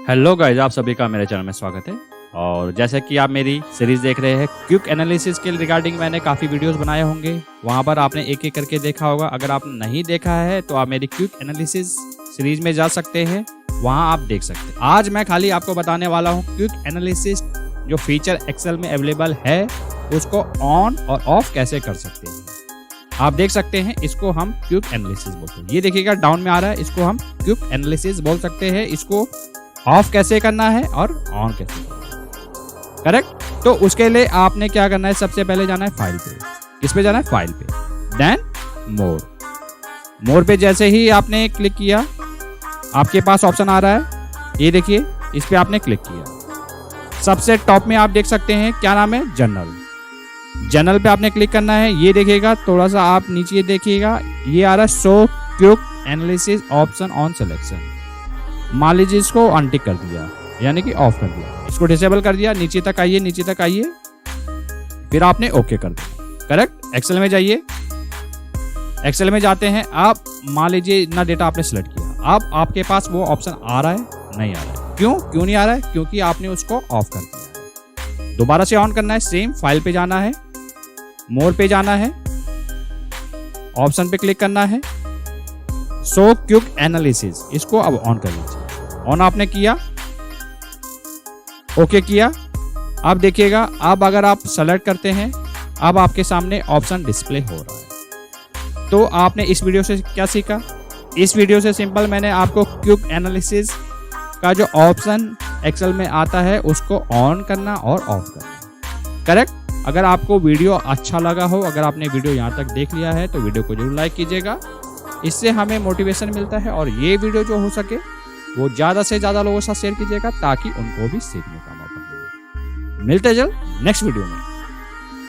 Hello guys, आप सभी का मेरे चैनल में स्वागत है। और जैसे कि आप मेरी सीरीज देख रहे हैं क्विक एनालिसिस के रिगार्डिंग, मैंने काफ़ी वीडियोस बनाए होंगे, वहां पर आपने एक एक करके देखा होगा। अगर आप नहीं देखा है तो आप मेरी क्विक एनालिसिस सीरीज में जा सकते हैं, वहां आप देख सकते हैं। आज मैं खाली आपको बताने वाला हूं क्विक एनालिसिस जो फीचर एक्सेल में अवेलेबल है उसको ऑन और ऑफ कैसे कर सकते हैं। आप देख सकते हैं, इसको हम क्विक एनालिसिस बोलते हैं। ये देखिएगा डाउन में आ रहा है, इसको हम क्विक एनालिसिस बोल सकते हैं। इसको ऑफ कैसे करना है और ऑन कैसे करना है, करेक्ट। तो उसके लिए आपने क्या करना है, सबसे पहले जाना है फाइल पे। किस पे जाना है? फाइल पे, देन मोर पे जैसे ही आपने क्लिक किया, आपके पास ऑप्शन आ रहा है, ये देखिए, इस पे आपने क्लिक किया। सबसे टॉप में आप देख सकते हैं क्या नाम है, जनरल पे आपने क्लिक करना है। ये देखिएगा, थोड़ा सा आप नीचे देखिएगा, ये आ रहा है show quick analysis option on selection. मान लीजिए इसको अनटिक कर दिया, यानी कि ऑफ कर दिया, इसको डिसेबल कर दिया। नीचे तक आइए, फिर आपने ओके कर दिया, करेक्ट। एक्सेल में जाइए, एक्सेल में जाते हैं आप। मान लीजिए इतना डेटा आपने सिलेक्ट किया, अब आपके पास वो ऑप्शन आ रहा है, नहीं आ रहा है। क्यों नहीं आ रहा है? क्योंकि आपने उसको ऑफ कर दिया। दोबारा से ऑन करना है, सेम फाइल पे जाना है, मोर पे जाना है, ऑप्शन पे क्लिक करना है, शो क्विक एनालिसिस, इसको अब ऑन कर लीजिए। ऑन आपने किया, ओके किया। अब देखिएगा, अब अगर आप सेलेक्ट करते हैं, अब आपके सामने ऑप्शन डिस्प्ले हो रहा है। तो आपने इस वीडियो से क्या सीखा? इस वीडियो से सिंपल मैंने आपको क्विक एनालिसिस का जो ऑप्शन एक्सेल में आता है उसको ऑन करना और ऑफ करना, करेक्ट। अगर आपको वीडियो अच्छा लगा हो, अगर आपने वीडियो यहाँ तक देख लिया है तो वीडियो को जरूर लाइक कीजिएगा, इससे हमें मोटिवेशन मिलता है। और ये वीडियो जो हो सके वो ज़्यादा से ज़्यादा लोगों के साथ शेयर कीजिएगा ताकि उनको भी सीखने का मौका मिले। मिलते जल्द नेक्स्ट वीडियो में।